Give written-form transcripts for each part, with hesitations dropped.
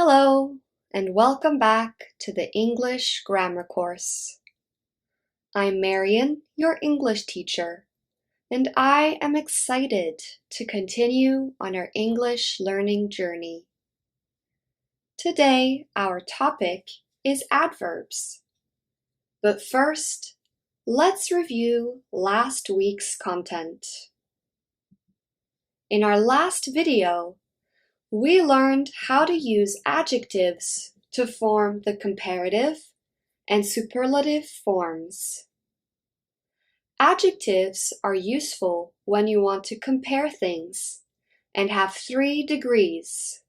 Hello, and welcome back to the English Grammar course. I'm Marian, your English teacher, and I am excited to continue on our English learning journey. Today, our topic is adverbs. But first, let's review last week's content. In our last video, we learned how to use adjectives to form the comparative and superlative forms. Adjectives are useful when you want to compare things and have 3 degrees: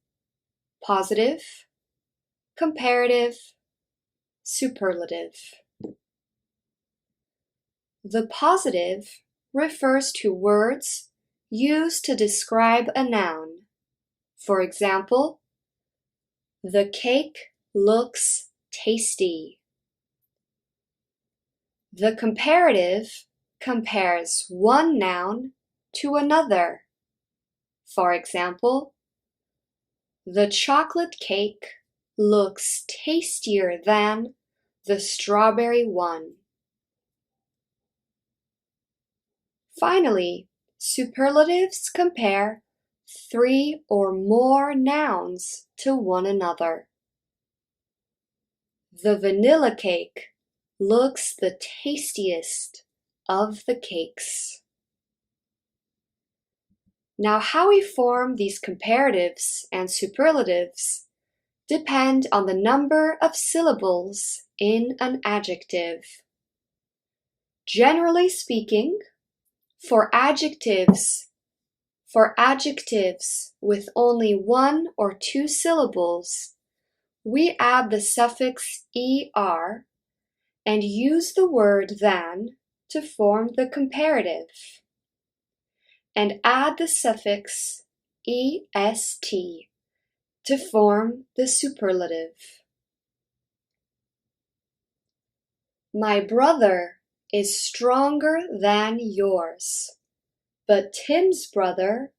positive, comparative, superlative. The positive refers to words used to describe a noun. For example, the cake looks tasty. The comparative compares one noun to another. For example, the chocolate cake looks tastier than the strawberry one. Finally, superlatives compare 3 or more nouns to one another. The vanilla cake looks the tastiest of the cakes. Now, how we form these comparatives and superlatives depend on the number of syllables in an adjective. Generally speaking, for adjectives with only 1 or 2 syllables, we add the suffix er and use the word than to form the comparative, and add the suffix est to form the superlative. My brother is stronger than yours, but Tim's brother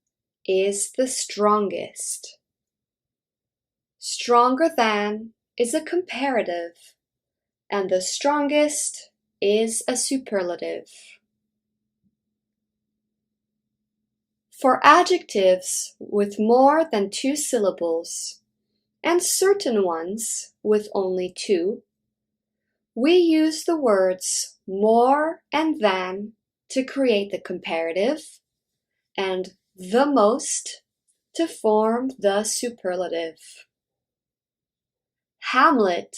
is the strongest. Stronger than is a comparative, and the strongest is a superlative. For adjectives with more than 2 syllables, and certain ones with only 2, we use the words more and than to create the comparative, and the most to form the superlative. Hamlet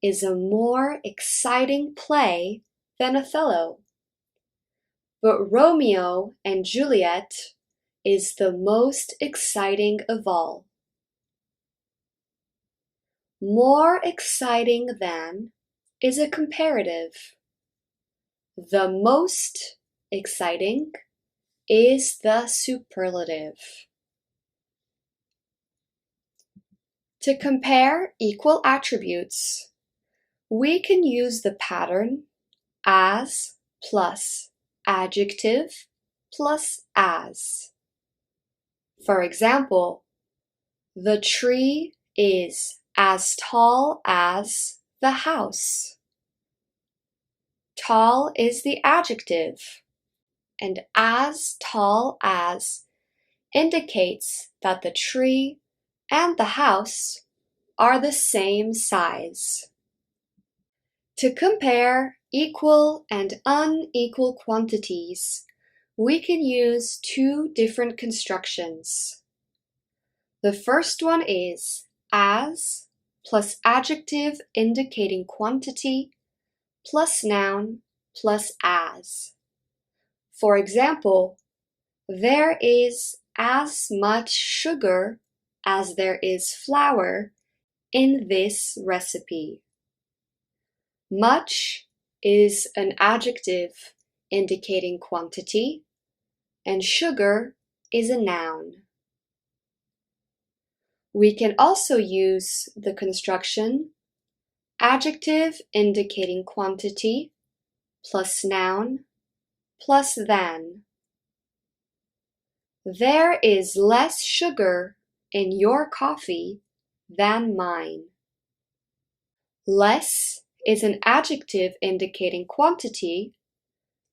is a more exciting play than Othello, but Romeo and Juliet is the most exciting of all. More exciting than is a comparative. The most exciting is the superlative. To compare equal attributes, we can use the pattern as plus adjective plus as. For example, the tree is as tall as the house. Tall is the adjective, and as tall as indicates that the tree and the house are the same size. To compare equal and unequal quantities, we can use 2 different constructions. The first one is as plus adjective indicating quantity plus noun plus as. For example, there is as much sugar as there is flour in this recipe. Much is an adjective indicating quantity, and sugar is a noun. We can also use the construction adjective indicating quantity plus noun plus than. There is less sugar in your coffee than mine. Less is an adjective indicating quantity.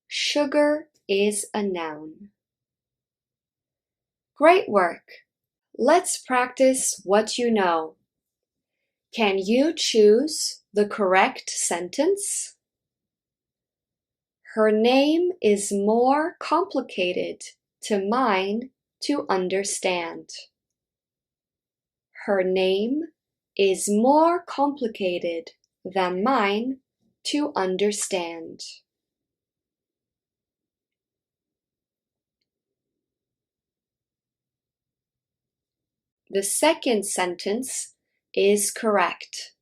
Sugar is a noun. Great work! Let's practice what you know. Can you choose the correct sentence? Her name is more complicated to mine to understand. Her name is more complicated than mine to understand. The second sentence is correct.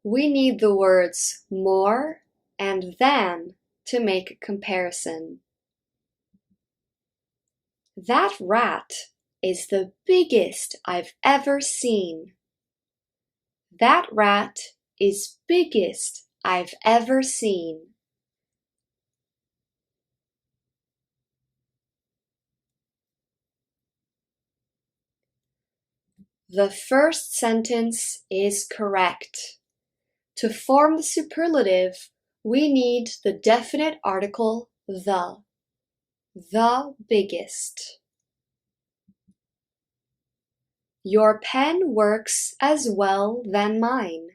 We need the words more and than to make a comparison. That rat is the biggest I've ever seen. That rat is biggest I've ever seen. The first sentence is correct. To form the superlative, we need the definite article the biggest. Your pen works as well than mine.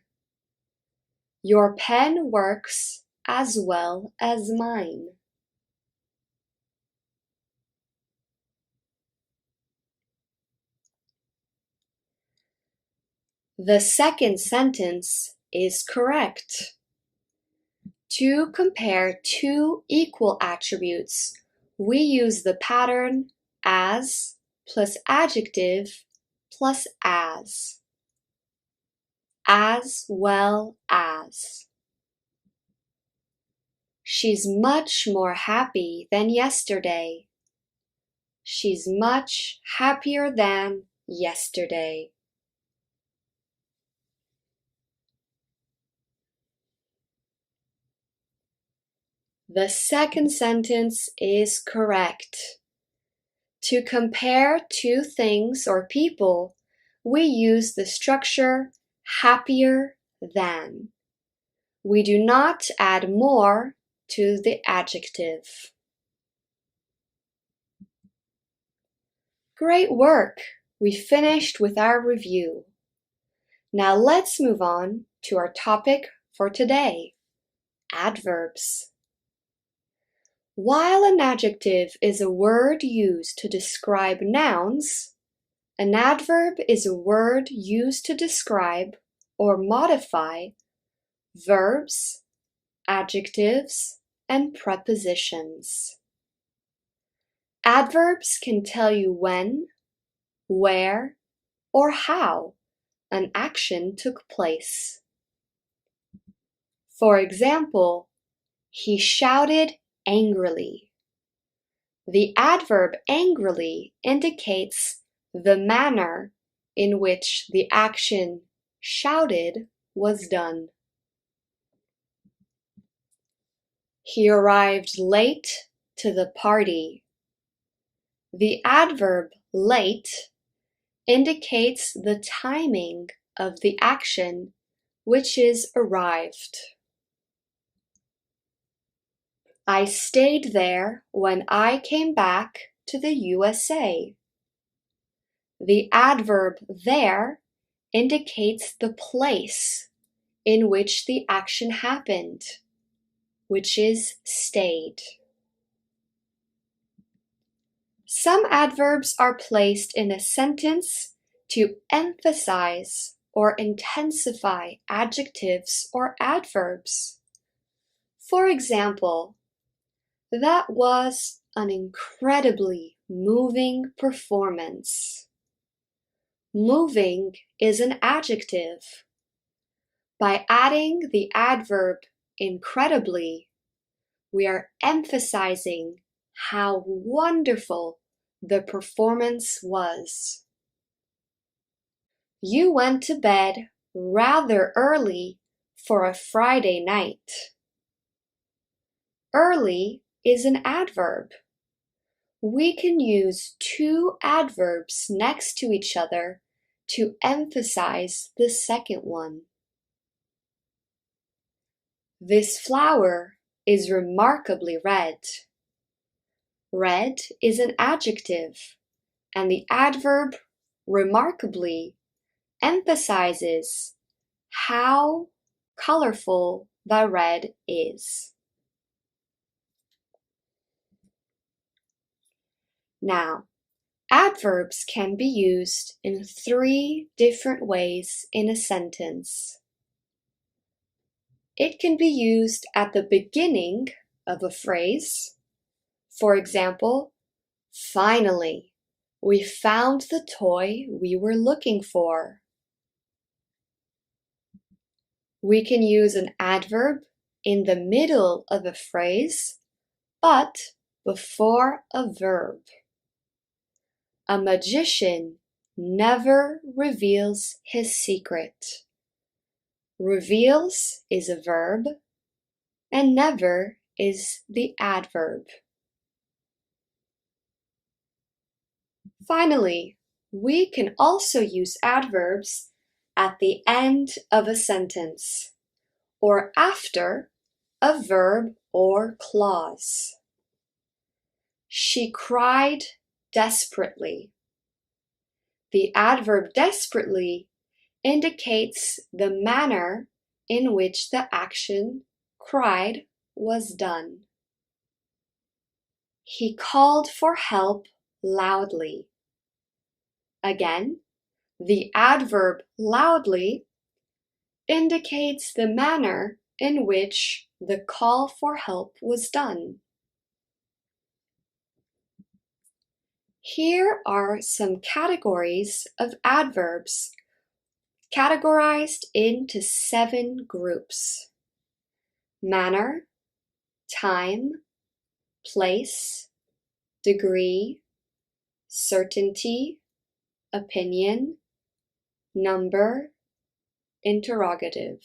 Your pen works as well as mine. The second sentence is correct. To compare two equal attributes, we use the pattern as plus adjective plus as. As well as. She's much more happy than yesterday. She's much happier than yesterday. The second sentence is correct. To compare two things or people, we use the structure happier than. We do not add more to the adjective. Great work! We finished with our review. Now let's move on to our topic for today, adverbs. While an adjective is a word used to describe nouns, an adverb is a word used to describe or modify verbs, adjectives, and prepositions. Adverbs can tell you when, where, or how an action took place. For example, he shouted angrily. The adverb angrily indicates the manner in which the action shouted was done. He arrived late to the party. The adverb late indicates the timing of the action, which is arrived. I stayed there when I came back to the USA. The adverb there indicates the place in which the action happened, which is stayed. Some adverbs are placed in a sentence to emphasize or intensify adjectives or adverbs. For example, that was an incredibly moving performance. Moving is an adjective. By adding the adverb incredibly, we are emphasizing how wonderful the performance was. You went to bed rather early for a Friday night. Early is an adverb. We can use two adverbs next to each other to emphasize the second one. This flower is remarkably red. Red is an adjective, and the adverb remarkably emphasizes how colorful the red is. Now, adverbs can be used in 3 different ways in a sentence. It can be used at the beginning of a phrase. For example, finally, we found the toy we were looking for. We can use an adverb in the middle of a phrase, but before a verb. A magician never reveals his secret. Reveals is a verb, and never is the adverb. Finally, we can also use adverbs at the end of a sentence, or after a verb or clause. She cried desperately. The adverb desperately indicates the manner in which the action cried was done. He called for help loudly. Again, the adverb loudly indicates the manner in which the call for help was done. Here are some categories of adverbs categorized into 7 groups: manner, time, place, degree, certainty, opinion, number, interrogative.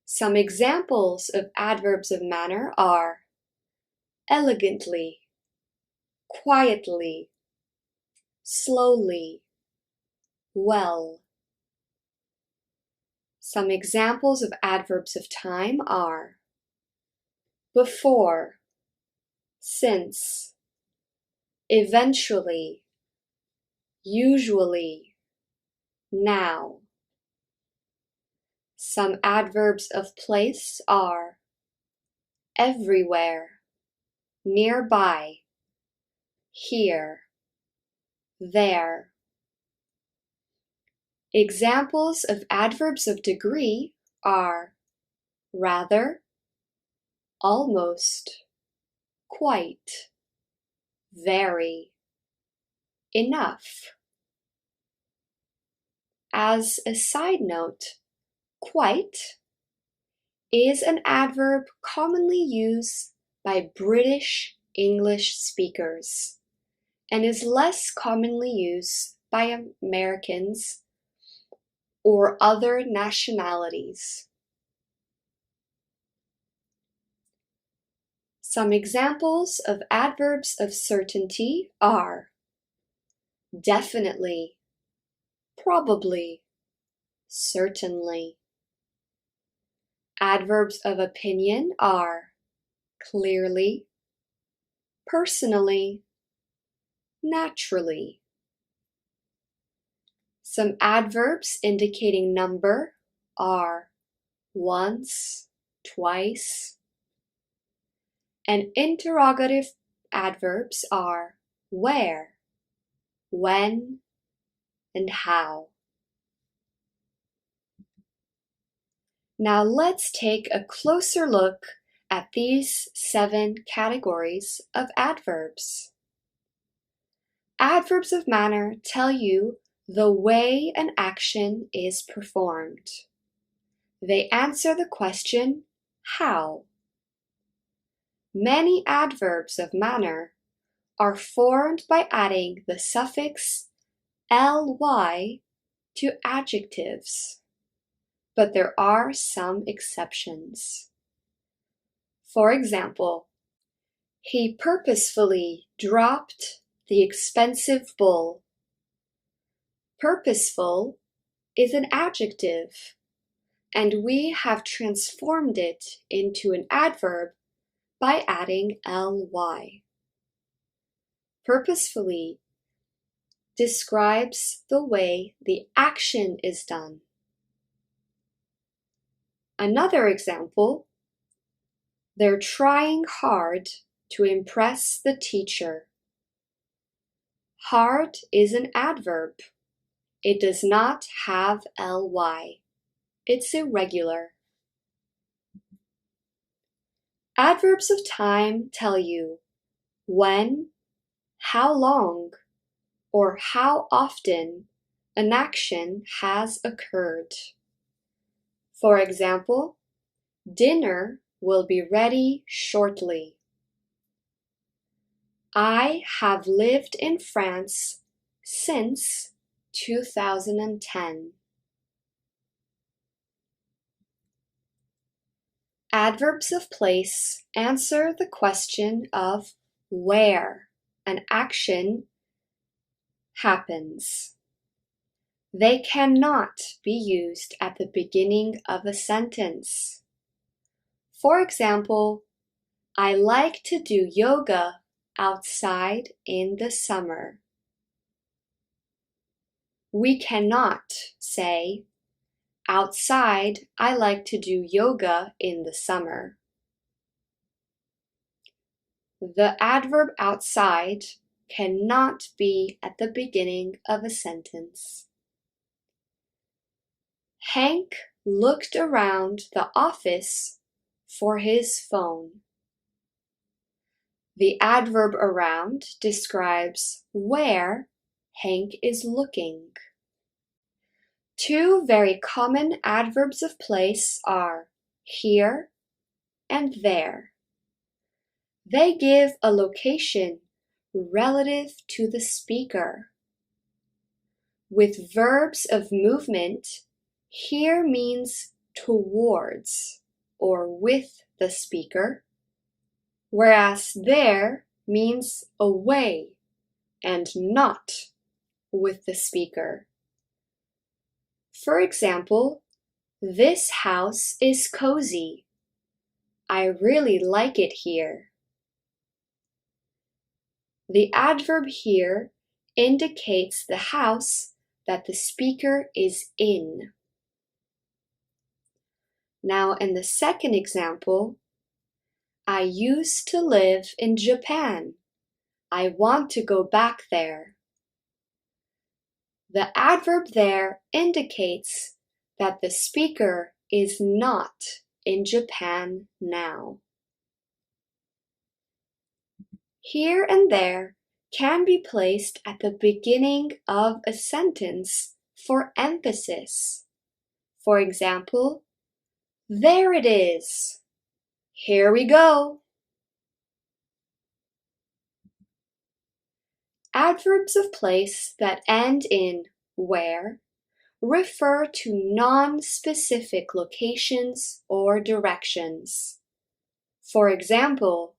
Some examples of adverbs of manner are elegantly, quietly, slowly, well. Some examples of adverbs of time are before, since, eventually, usually, now. Some adverbs of place are everywhere, nearby, here, there. Examples of adverbs of degree are rather, almost, quite, very, enough. As a side note, quite is an adverb commonly used by British English speakers and is less commonly used by Americans or other nationalities. Some examples of adverbs of certainty are definitely, probably, certainly. Adverbs of opinion are clearly, personally, naturally. Some adverbs indicating number are once, twice. And interrogative adverbs are where, when, and how. Now let's take a closer look at these 7 categories of adverbs. Adverbs of manner tell you the way an action is performed. They answer the question, how? Many adverbs of manner are formed by adding the suffix ly to adjectives, but there are some exceptions. For example, he purposefully dropped the expensive bull. Purposeful is an adjective, and we have transformed it into an adverb by adding ly. Purposefully describes the way the action is done. Another example, they're trying hard to impress the teacher. Hard is an adverb. It does not have ly. It's irregular. Adverbs of time tell you when, how long, or how often an action has occurred. For example, dinner will be ready shortly. I have lived in France since 2010. Adverbs of place answer the question of where an action happens. They cannot be used at the beginning of a sentence. For example, I like to do yoga outside in the summer. We cannot say, outside, I like to do yoga in the summer. The adverb outside cannot be at the beginning of a sentence. Hank looked around the office for his phone. The adverb around describes where Hank is looking. Two very common adverbs of place are here and there. They give a location relative to the speaker. With verbs of movement, here means towards or with the speaker, whereas there means away and not with the speaker. For example, this house is cozy. I really like it here. The adverb here indicates the house that the speaker is in. Now, in the second example, I used to live in Japan. I want to go back there. The adverb there indicates that the speaker is not in Japan now. Here and there can be placed at the beginning of a sentence for emphasis. For example, there it is. Here we go. Adverbs of place that end in where refer to non-specific locations or directions. For example,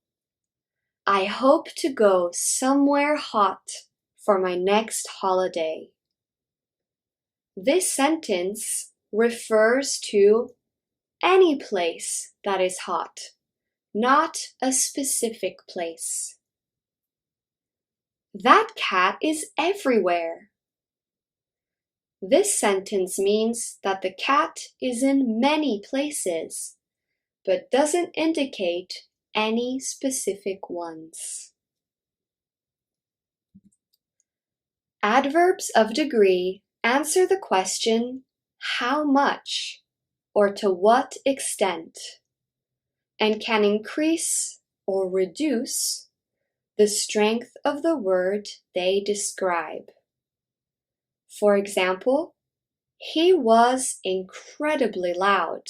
I hope to go somewhere hot for my next holiday. This sentence refers to any place that is hot, not a specific place. That cat is everywhere. This sentence means that the cat is in many places, but doesn't indicate any specific ones. Adverbs of degree answer the question how much or to what extent, and can increase or reduce the strength of the word they describe. For example, he was incredibly loud.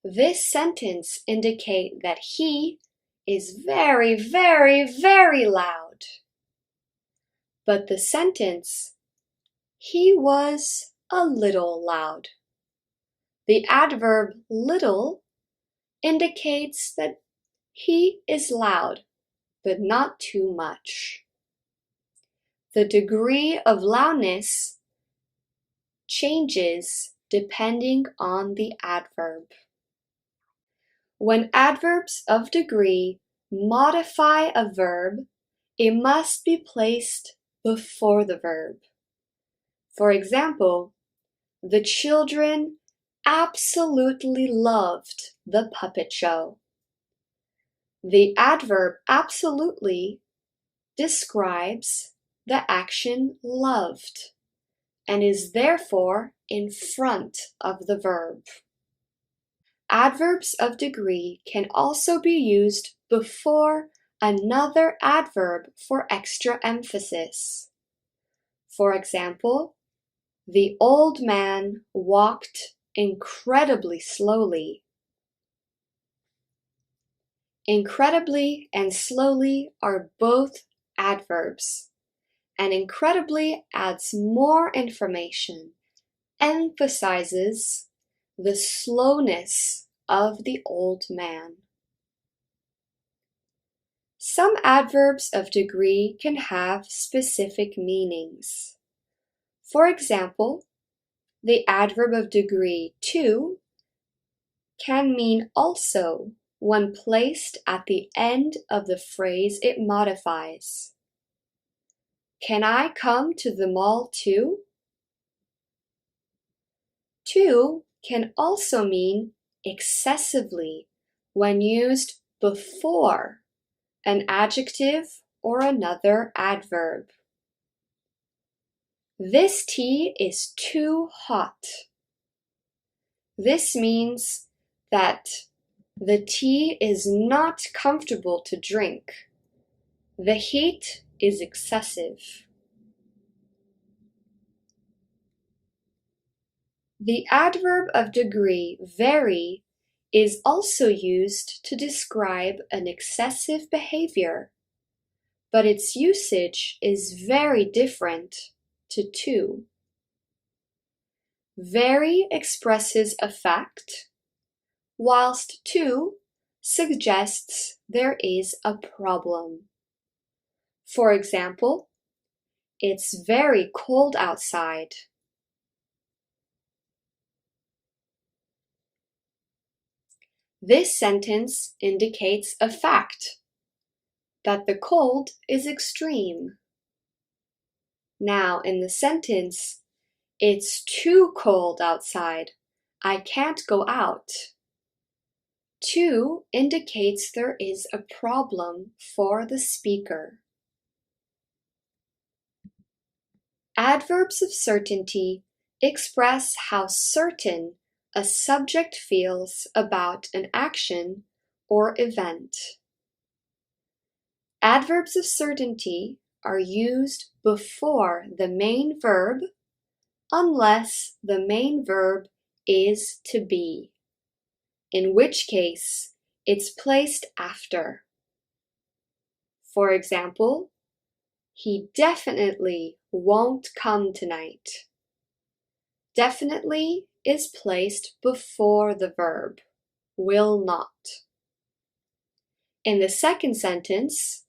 This sentence indicates that he is very, very, very loud. But the sentence, he was a little loud. The adverb little indicates that he is loud, but not too much. The degree of loudness changes depending on the adverb. When adverbs of degree modify a verb, it must be placed before the verb. For example, the children absolutely loved the puppet show. The adverb absolutely describes the action loved and is therefore in front of the verb. Adverbs of degree can also be used before another adverb for extra emphasis. For example, the old man walked incredibly slowly. Incredibly and slowly are both adverbs, and incredibly adds more information, emphasizes the slowness of the old man. Some adverbs of degree can have specific meanings. For example, the adverb of degree to can mean also when placed at the end of the phrase it modifies. Can I come to the mall too? To can also mean excessively when used before an adjective or another adverb. This tea is too hot. This means that the tea is not comfortable to drink. The heat is excessive. The adverb of degree very is also used to describe an excessive behavior, but its usage is very different to. Very expresses a fact, whilst to suggests there is a problem. For example, it's very cold outside. This sentence indicates a fact, that the cold is extreme. Now in the sentence, it's too cold outside. I can't go out. To indicates there is a problem for the speaker. Adverbs of certainty express how certain a subject feels about an action or event. Adverbs of certainty are used before the main verb unless the main verb is to be, in which case it's placed after. For example, he definitely won't come tonight. Definitely is placed before the verb, will not. In the second sentence,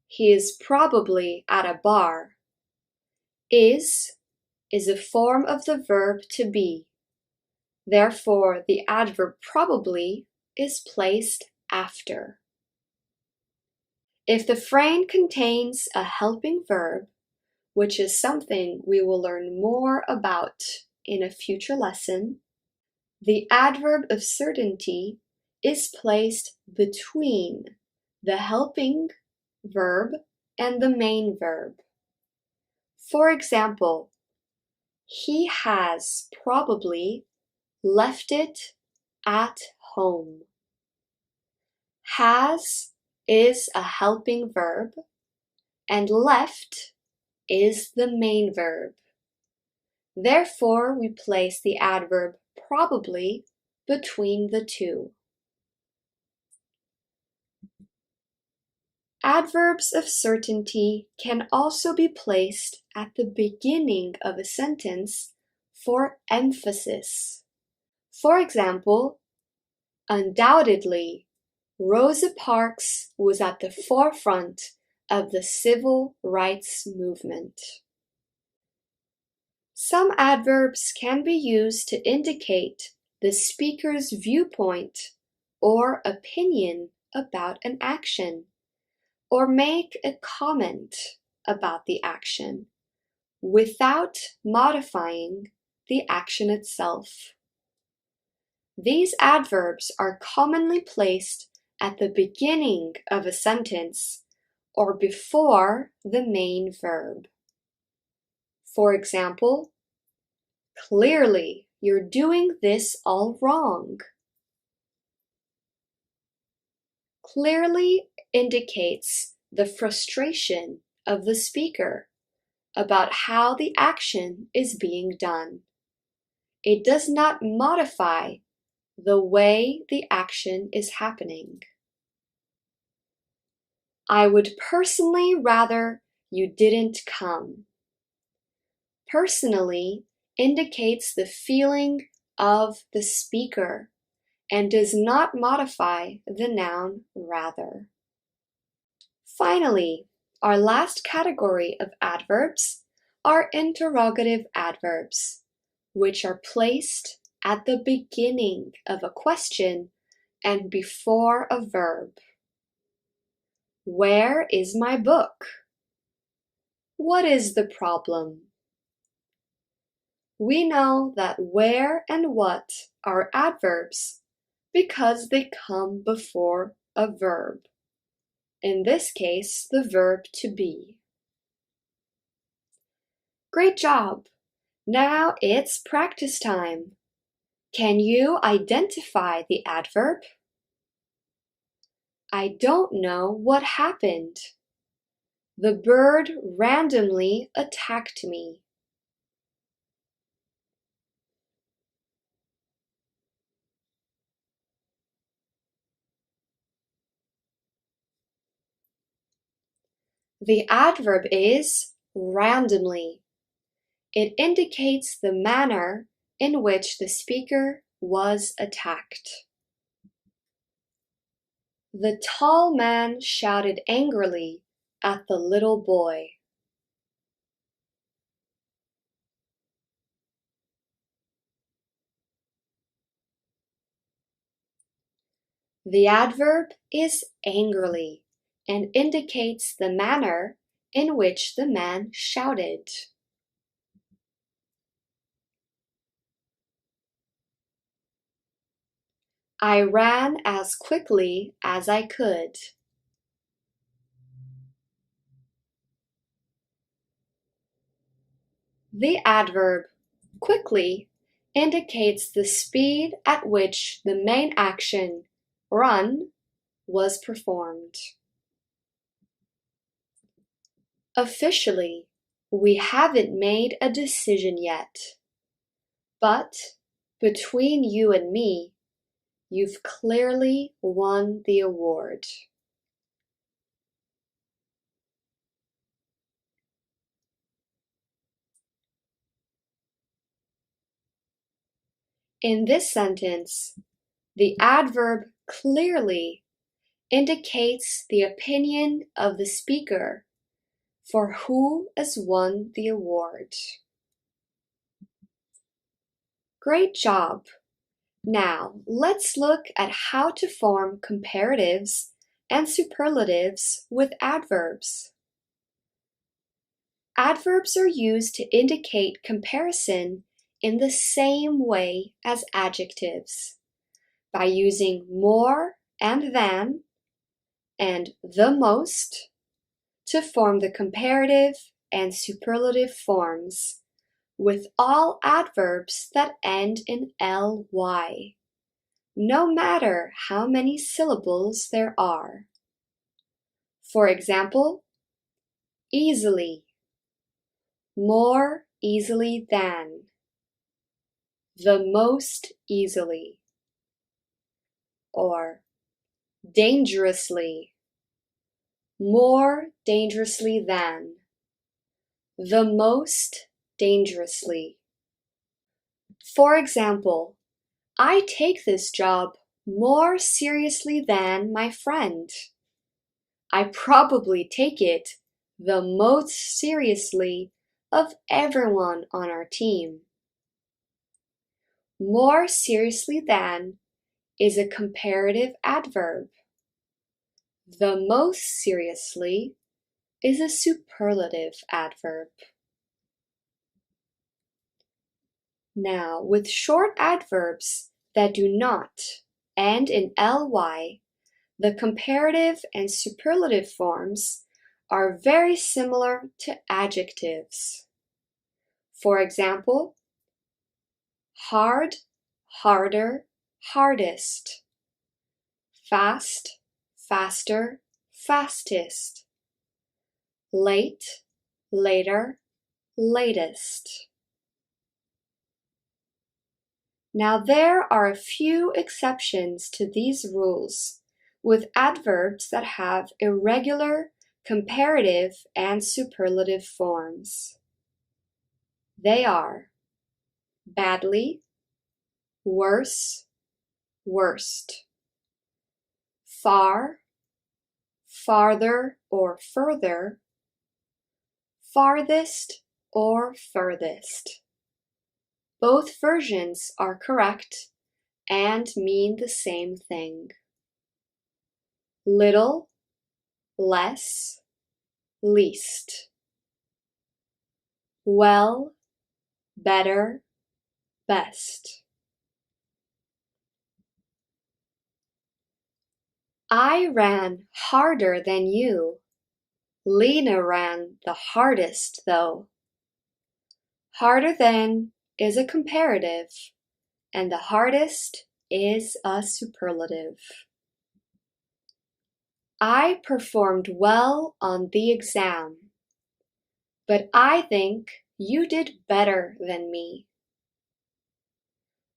he is probably at a bar. Is a form of the verb to be. Therefore, the adverb probably is placed after. If the frame contains a helping verb, which is something we will learn more about in a future lesson, the adverb of certainty is placed between the helping verb and the main verb. For example, he has probably left it at home. Has is a helping verb, and left is the main verb. Therefore, we place the adverb probably between the two. Adverbs of certainty can also be placed at the beginning of a sentence for emphasis. For example, undoubtedly, Rosa Parks was at the forefront of the civil rights movement. Some adverbs can be used to indicate the speaker's viewpoint or opinion about an action, or make a comment about the action without modifying the action itself. These adverbs are commonly placed at the beginning of a sentence or before the main verb. For example, clearly you're doing this all wrong. Clearly indicates the frustration of the speaker about how the action is being done. It does not modify the way the action is happening. I would personally rather you didn't come. Personally indicates the feeling of the speaker and does not modify the noun rather. Finally, our last category of adverbs are interrogative adverbs, which are placed at the beginning of a question and before a verb. Where is my book? What is the problem? We know that where and what are adverbs because they come before a verb. In this case, the verb to be. Great job! Now it's practice time. Can you identify the adverb? I don't know what happened. The bird randomly attacked me. The adverb is randomly. It indicates the manner in which the speaker was attacked. The tall man shouted angrily at the little boy. The adverb is angrily and indicates the manner in which the man shouted. I ran as quickly as I could. The adverb quickly indicates the speed at which the main action, run, was performed. Officially, we haven't made a decision yet, but between you and me, you've clearly won the award. In this sentence, the adverb clearly indicates the opinion of the speaker for who has won the award. Great job! Now, let's look at how to form comparatives and superlatives with adverbs. Adverbs are used to indicate comparison in the same way as adjectives, by using more and than and the most to form the comparative and superlative forms, with all adverbs that end in ly, no matter how many syllables there are. For example, easily, more easily than, the most easily, or dangerously, more dangerously than, the most dangerously. For example, I take this job more seriously than my friend. I probably take it the most seriously of everyone on our team. More seriously than is a comparative adverb. The most seriously is a superlative adverb. Now, with short adverbs that do not end in ly, the comparative and superlative forms are very similar to adjectives. For example, hard, harder, hardest. Fast, faster, fastest. Late, later, latest. Now there are a few exceptions to these rules with adverbs that have irregular comparative and superlative forms. They are badly, worse, worst. Far, farther or further. Farthest or furthest. Both versions are correct and mean the same thing. Little, less, least. Well, better, best. I ran harder than you. Lena ran the hardest though. Harder than is a comparative, and the hardest is a superlative. I performed well on the exam, but I think you did better than me.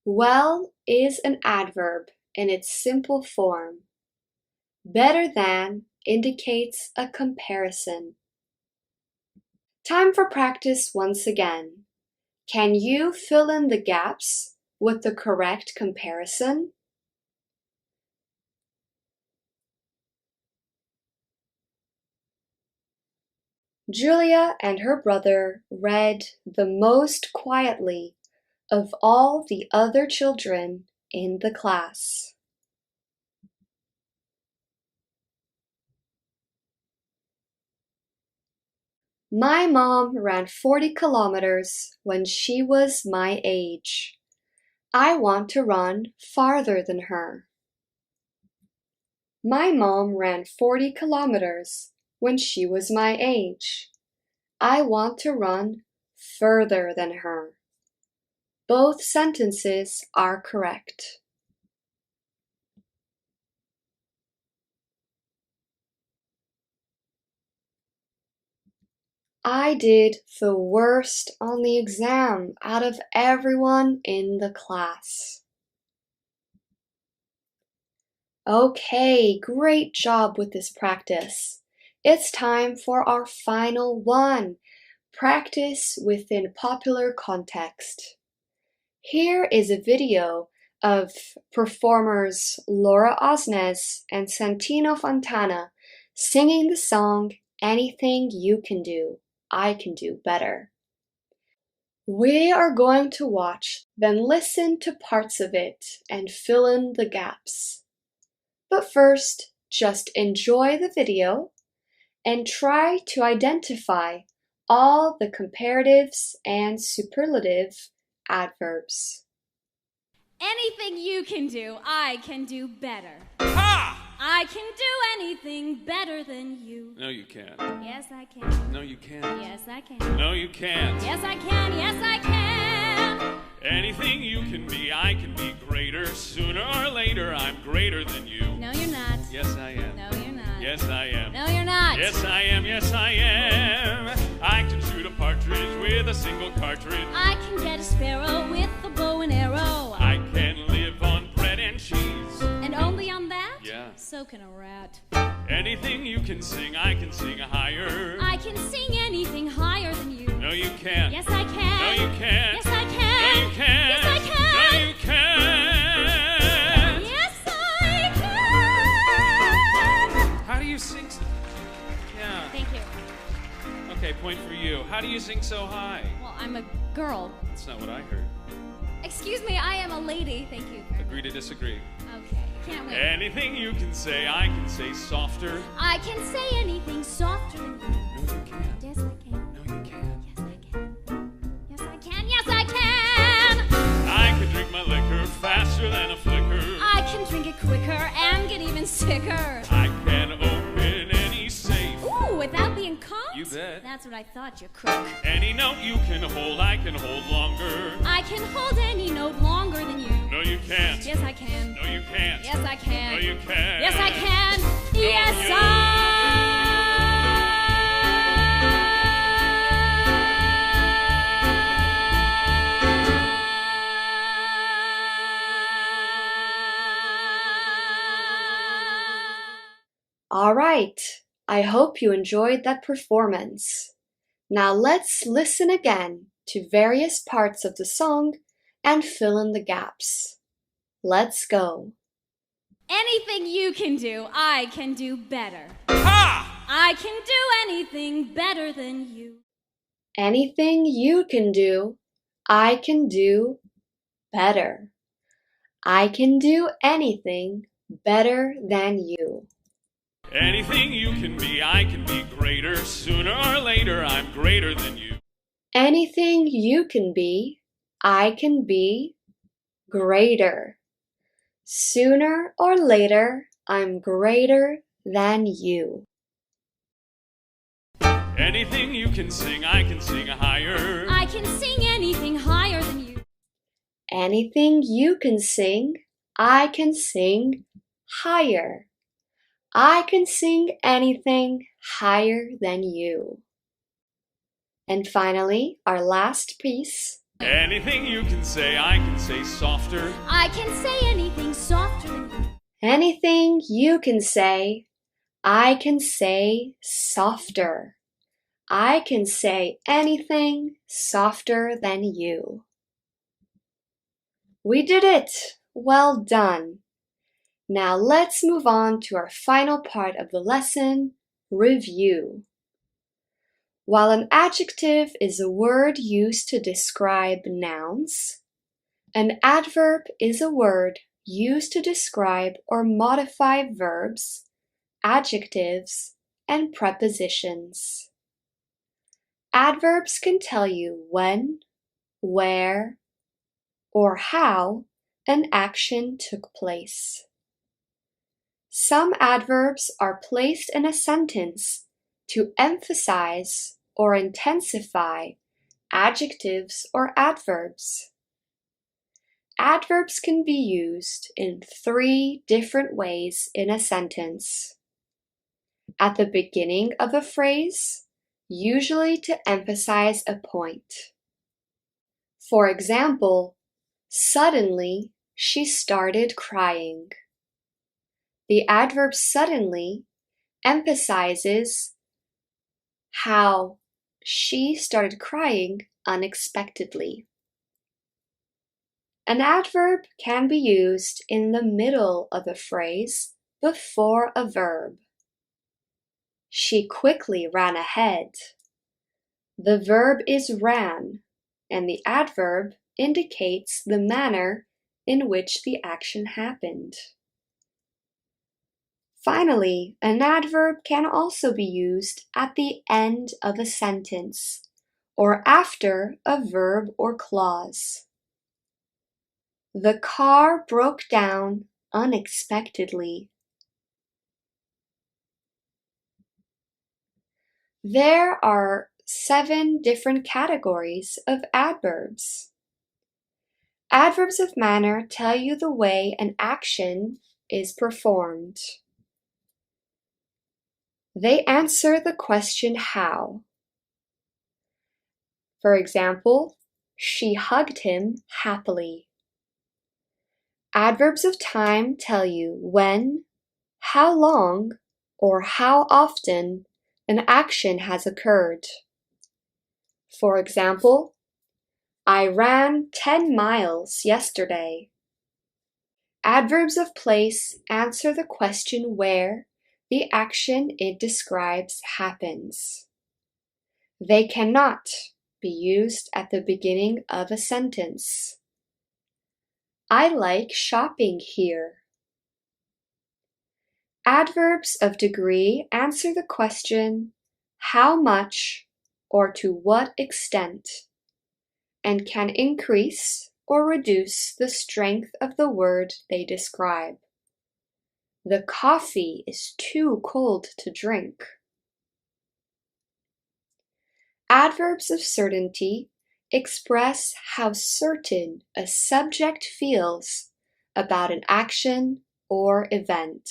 Well is an adverb in its simple form. Better than indicates a comparison. Time for practice once again. Can you fill in the gaps with the correct comparison? Julia and her brother read the most quietly of all the other children in the class. My mom ran 40 kilometers when she was my age. I want to run farther than her. My mom ran 40 kilometers when she was my age. I want to run further than her. Both sentences are correct. I did the worst on the exam out of everyone in the class. Okay, great job with this practice. It's time for our final one, practice within popular context. Here is a video of performers Laura Osnes and Santino Fontana singing the song Anything You Can Do, I Can Do Better. We are going to watch, then listen to parts of it and fill in the gaps. But first, just enjoy the video and try to identify all the comparatives and superlative adverbs. Anything you can do, I can do better. Ha! I can do anything better than you. No, you can't. Yes, I can. No, you can't. Yes, I can. No, you can't. Yes, I can. Yes, I can. Anything you can be, I can be greater. Sooner or later, I'm greater than you. No, you're not. Yes, I am. No, you're not. Yes, I am. No, you're not. Yes, I am. Yes, I am. I can shoot a partridge with a single cartridge. I can get a sparrow with a bow and arrow. I can live on bread and cheese. And only on that? Yeah. So can a rat. Anything you can sing, I can sing higher. I can sing anything higher than you. No, you can't. Yes, I can. No, you can't. Yes, I can. No, you can't. Yes, I can. No, you can't. Yes, I can. How do you sing? Yeah. Thank you. Okay, point for you. How How do you sing so high? Well, I'm a girl. That's not what I heard. Excuse me, I am a lady. Thank you. Agree to disagree. Okay, can't wait. Anything you can say, I can say softer. I can say anything softer than you. No, you can't. Yes, I can. No, you can't. Yes, I can. Yes, I can. Yes, I can. I can drink my liquor faster than a flicker. I can drink it quicker and get even sicker. I can open any safe. Ooh, without being caught? You bet. That's what I thought, you crook. Any note you can hold, I can hold longer. I can hold any note longer than you. No, you can't. Yes, I can. No, you can't. Yes, I can. No, you can't. Yes, I can. No, Yes, you- All right, I hope you enjoyed that performance. Now let's listen again to various parts of the song and fill in the gaps. Let's go. Anything you can do, I can do better. Ha! I can do anything better than you. Anything you can do, I can do better. I can do anything better than you. Anything you can be, I can be greater. Sooner or later, I'm greater than you. Anything you can be, I can be greater. Sooner or later, I'm greater than you. Anything you can sing, I can sing higher. I can sing anything higher than you. Anything you can sing, I can sing higher. I can sing anything higher than you. And finally, our last piece. Anything you can say, I can say softer. I can say anything softer than you. Anything you can say, I can say softer. I can say anything softer than you. We did it! Well done! Now let's move on to our final part of the lesson, review. While an adjective is a word used to describe nouns, an adverb is a word used to describe or modify verbs, adjectives, and prepositions. Adverbs can tell you when, where, or how an action took place. Some adverbs are placed in a sentence to emphasize or intensify adjectives or adverbs. Adverbs can be used in 3 different ways in a sentence. At the beginning of a phrase, usually to emphasize a point. For example, suddenly she started crying. The adverb suddenly emphasizes how she started crying unexpectedly. An adverb can be used in the middle of a phrase before a verb. She quickly ran ahead. The verb is ran, and the adverb indicates the manner in which the action happened. Finally, an adverb can also be used at the end of a sentence or after a verb or clause. The car broke down unexpectedly. There are 7 different categories of adverbs. Adverbs of manner tell you the way an action is performed. They answer the question how. For example, she hugged him happily. Adverbs of time tell you when, how long, or how often an action has occurred. For example, I ran 10 miles yesterday. Adverbs of place answer the question where the action it describes happens. They cannot be used at the beginning of a sentence. I like shopping here. Adverbs of degree answer the question how much or to what extent, and can increase or reduce the strength of the word they describe. The coffee is too cold to drink. Adverbs of certainty express how certain a subject feels about an action or event.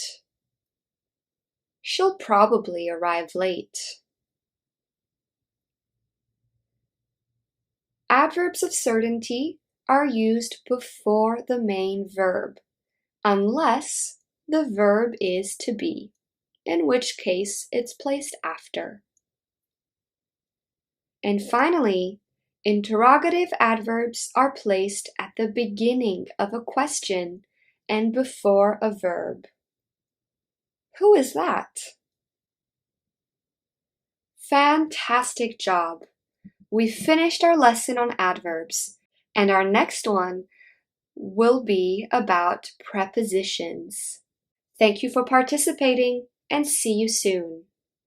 She'll probably arrive late. Adverbs of certainty are used before the main verb, unless the verb is to be, in which case it's placed after. And finally, interrogative adverbs are placed at the beginning of a question and before a verb. Who is that? Fantastic job! We finished our lesson on adverbs, and our next one will be about prepositions. Thank you for participating, and see you soon.